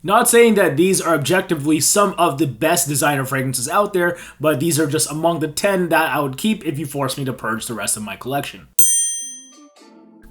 Not saying that these are objectively some of the best designer fragrances out there, but these are just among the 10 that I would keep if you force me to purge the rest of my collection.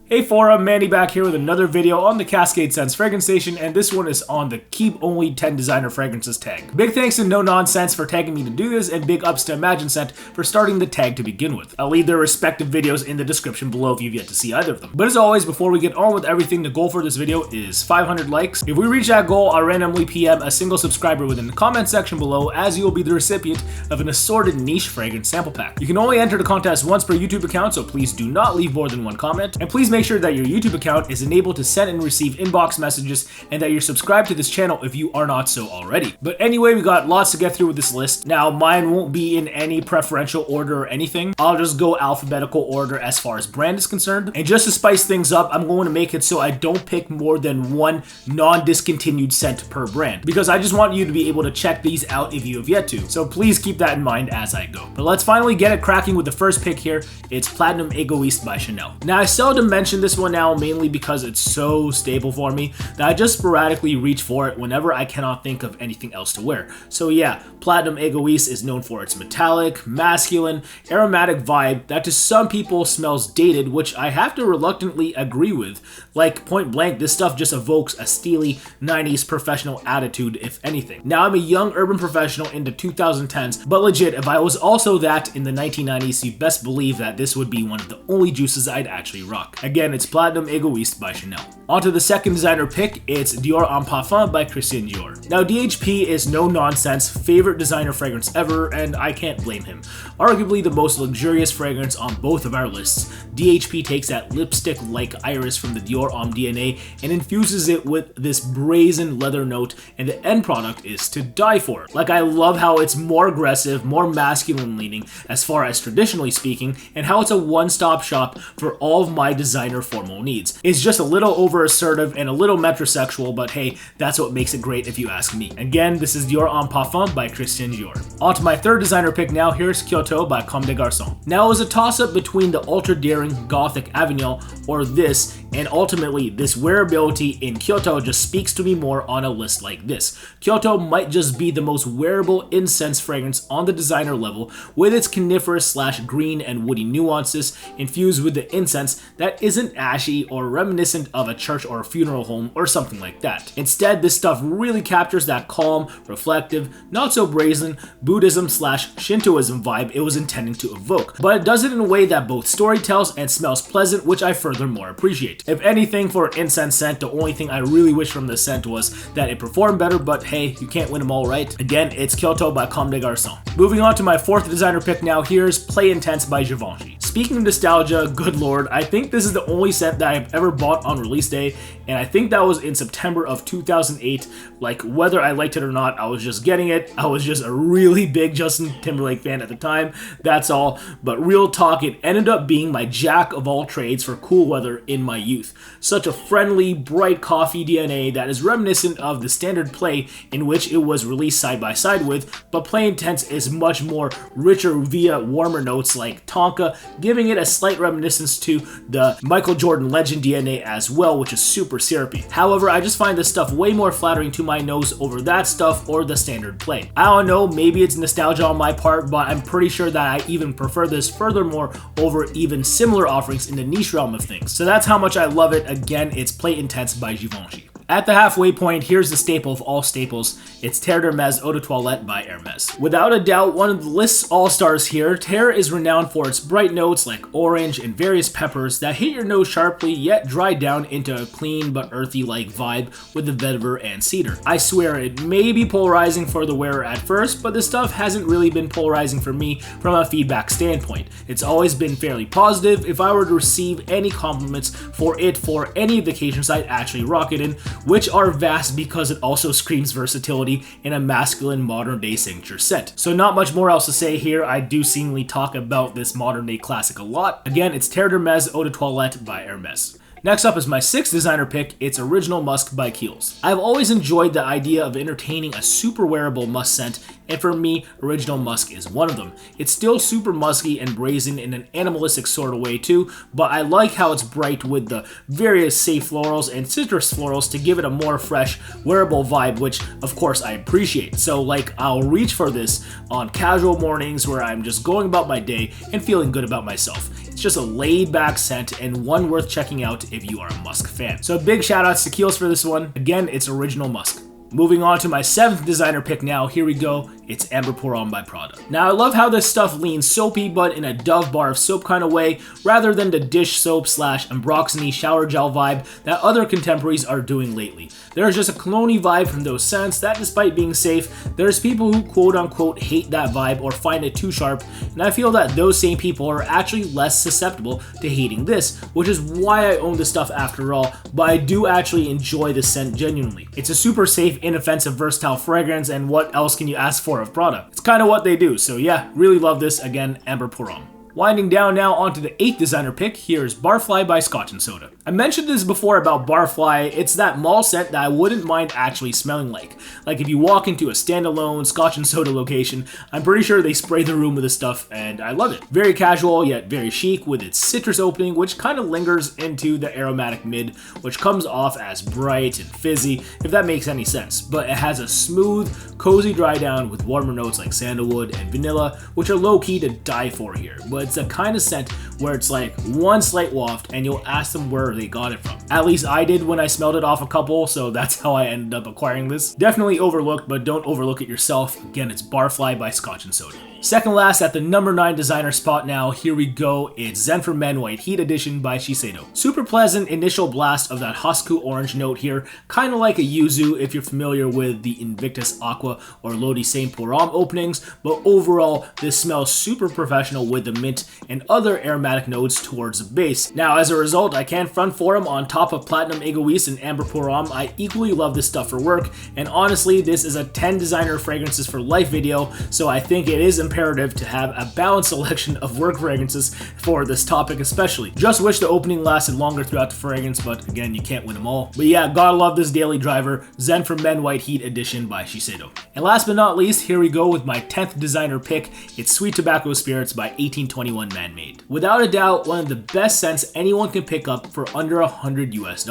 Hey Forum, Manny back here with another video on the Cascade Scents Fragrance Station, and this one is on the Keep Only 10 Designer Fragrances tag. Big thanks to No Nonsense for tagging me to do this, and big ups to Imagine Scent for starting the tag to begin with. I'll leave their respective videos in the description below if you've yet to see either of them. But as always, before we get on with everything, the goal for this video is 500 likes. If we reach that goal, I'll randomly PM a single subscriber within the comment section below, as you will be the recipient of an assorted niche fragrance sample pack. You can only enter the contest once per YouTube account, so please do not leave more than one comment, and please make sure that your YouTube account is enabled to send and receive inbox messages, and that you're subscribed to this channel if you are not so already. But anyway, we got lots to get through with this list. Now, mine won't be in any preferential order or anything. I'll just go alphabetical order as far as brand is concerned. And just to spice things up, I'm going to make it so I don't pick more than one non-discontinued scent per brand, because I just want you to be able to check these out if you have yet to. So please keep that in mind as I go. But let's finally get it cracking with the first pick here. It's Platinum Egoiste by Chanel. Now, I seldom mention this one now, mainly because it's so stable for me that I just sporadically reach for it whenever I cannot think of anything else to wear. So yeah, Platinum Egoiste is known for its metallic, masculine, aromatic vibe that to some people smells dated, which I have to reluctantly agree with. Like, point blank, this stuff just evokes a steely 90s professional attitude, if anything. Now, I'm a young urban professional in the 2010s, but legit, if I was also that in the 1990s, you best believe that this would be one of the only juices I'd actually rock. Again, it's Platinum Egoiste by Chanel. On to the second designer pick, it's Dior Homme Parfum by Christian Dior. Now, DHP is no nonsense favorite designer fragrance ever, and I can't blame him. Arguably the most luxurious fragrance on both of our lists, DHP takes that lipstick-like iris from the Dior Homme DNA and infuses it with this brazen leather note, and the end product is to die for. Like, I love how it's more aggressive, more masculine leaning as far as traditionally speaking, and how it's a one-stop shop for all of my designer formal needs. It's just a little over assertive and a little metrosexual, but hey, that's what makes it great if you ask me. Again, this is Dior Homme Parfum by Christian Dior. On to my third designer pick now, here's Kyoto by Comme des Garçons. Now, it was a toss-up between the ultra-daring Gothic Avignon or this, and ultimately, this wearability in Kyoto just speaks to me more on a list like this. Kyoto might just be the most wearable incense fragrance on the designer level, with its coniferous / green and woody nuances infused with the incense that isn't ashy or reminiscent of a church or a funeral home or something like that. Instead, this stuff really captures that calm, reflective, not so brazen Buddhism / Shintoism vibe it was intending to evoke, but it does it in a way that both story tells and smells pleasant, which I furthermore appreciate. If anything, for an incense scent, the only thing I really wish from this scent was that it performed better, but hey, you can't win them all, right? Again, it's Kyoto by Comme des Garçons. Moving on to my fourth designer pick now, here's Play Intense by Givenchy. Speaking of nostalgia, good lord, I think this is the only scent that I've ever bought on release day, and I think that was in September of 2008. Like, whether I liked it or not, I was just getting it. I was just a really big Justin Timberlake fan at the time, that's all. But real talk, it ended up being my jack of all trades for cool weather in my youth. Such a friendly, bright coffee DNA that is reminiscent of the standard Play in which it was released side by side with, but Play Intense is much more richer via warmer notes like tonka, giving it a slight reminiscence to the Michael Jordan Legend DNA as well, which is super syrupy. However, I just find this stuff way more flattering to my nose over that stuff or the standard Play. I don't know, maybe it's nostalgia on my part, but I'm pretty sure that I even prefer this furthermore over even similar offerings in the niche realm of things. So that's how much I love it. Again, it's Play Intense by Givenchy. At the halfway point, here's the staple of all staples. It's Terre d'Hermès Eau de Toilette by Hermès. Without a doubt, one of the list's all-stars here, Terre is renowned for its bright notes like orange and various peppers that hit your nose sharply yet dry down into a clean but earthy-like vibe with the vetiver and cedar. I swear, it may be polarizing for the wearer at first, but this stuff hasn't really been polarizing for me from a feedback standpoint. It's always been fairly positive. If I were to receive any compliments for it for any of the occasions I'd actually rock it in, which are vast because it also screams versatility in a masculine modern day signature scent. So not much more else to say here. I do seemingly talk about this modern day classic a lot. Again, it's Terre d'Hermès Eau de Toilette by Hermès. Next up is my 6th designer pick. It's Original Musk by Kiehl's. I've always enjoyed the idea of entertaining a super wearable musk scent, and for me, Original Musk is one of them. It's still super musky and brazen in an animalistic sort of way too, but I like how it's bright with the various safe florals and citrus florals to give it a more fresh, wearable vibe, which of course I appreciate. So like, I'll reach for this on casual mornings where I'm just going about my day and feeling good about myself. It's just a laid back scent and one worth checking out if you are a musk fan. So big shout outs to Kiehl's for this one. Again, it's Original Musk. Moving on to my 7th designer pick now, here we go, it's Amber Pour Homme by Prada. Now I love how this stuff leans soapy but in a Dove bar of soap kind of way, rather than the dish soap / Ambroxany shower gel vibe that other contemporaries are doing lately. There's just a cologne vibe from those scents that, despite being safe, there's people who quote unquote hate that vibe or find it too sharp, and I feel that those same people are actually less susceptible to hating this, which is why I own this stuff after all, but I do actually enjoy the scent genuinely. It's a super safe, inoffensive, versatile fragrance, and what else can you ask for of Prada? It's kind of what they do, so yeah, really love this. Again, Amber Pour Homme. Winding down now onto the 8th designer pick, here's Barfly by Scotch & Soda. I mentioned this before about Barfly. It's that mall scent that I wouldn't mind actually smelling like. Like if you walk into a standalone Scotch & Soda location, I'm pretty sure they spray the room with this stuff, and I love it. Very casual, yet very chic, with its citrus opening, which kind of lingers into the aromatic mid, which comes off as bright and fizzy, if that makes any sense. But it has a smooth, cozy dry down with warmer notes like sandalwood and vanilla, which are low-key to die for here. But it's a kind of scent where it's like one slight waft and you'll ask them where they got it from. At least I did when I smelled it off a couple, so that's how I ended up acquiring this. Definitely overlooked, but don't overlook it yourself. Again, it's Barfly by Scotch & Soda. Second last at the number 9 designer spot now, here we go, it's Zen for Men White Heat Edition by Shiseido. Super pleasant initial blast of that Hosku orange note here, kind of like a yuzu if you're familiar with the Invictus Aqua or Lodi Saint Pour Homme openings, but overall this smells super professional with the mint and other aromatic notes towards the base. Now as a result, I can't front for him on top of Platinum Egoist and Amber Pour Homme. I equally love this stuff for work, and honestly this is a 10 designer fragrances for life video, so I think it is imperative to have a balanced selection of work fragrances for this topic especially. Just wish the opening lasted longer throughout the fragrance, but again, you can't win them all. But yeah, gotta love this daily driver, Zen for Men White Heat Edition by Shiseido. And last but not least, here we go with my 10th designer pick, it's Sweet Tobacco Spirits by 1821 Man-Made. Without a doubt, one of the best scents anyone can pick up for under $100 US.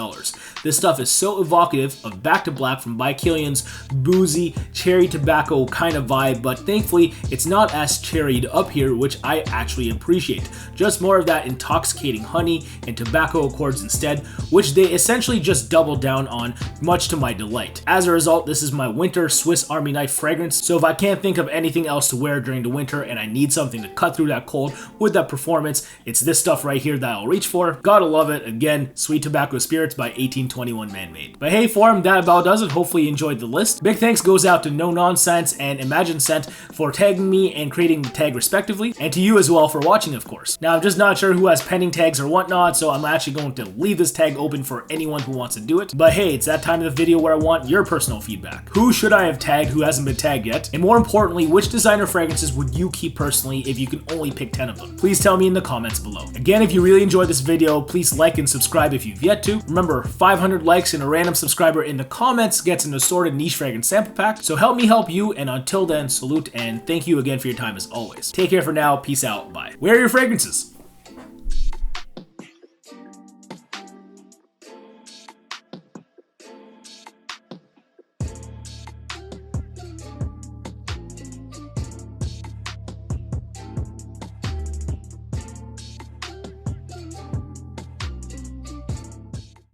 This stuff is so evocative of Back to Black from By Kilian's boozy, cherry tobacco kind of vibe, but thankfully it's not as cherried up here, which I actually appreciate. Just more of that intoxicating honey and tobacco accords instead, which they essentially just doubled down on, much to my delight. As a result, this is my winter Swiss Army knife fragrance, so if I can't think of anything else to wear during the winter and I need something to cut through that cold with that performance, it's this stuff right here that I'll reach for. Gotta love it. Again, Sweet Tobacco Spirits by 1821 Man-Made. But hey, forum, that about does it. Hopefully you enjoyed the list. Big thanks goes out to No Nonsense and Imagine Scent for tagging me and creating the tag respectively, and to you as well for watching, of course. Now, I'm just not sure who has pending tags or whatnot, so I'm actually going to leave this tag open for anyone who wants to do it. But hey, it's that time of the video where I want your personal feedback. Who should I have tagged who hasn't been tagged yet? And more importantly, which designer fragrances would you keep personally if you can only pick 10 of them? Please tell me in the comments below. Again, if you really enjoyed this video, please like and subscribe if you've yet to. Remember, 500 likes and a random subscriber in the comments gets an assorted niche fragrance sample pack, so help me help you, and until then, salute and thank you again for your time as always. Take care for now, peace out, bye. Where are your fragrances?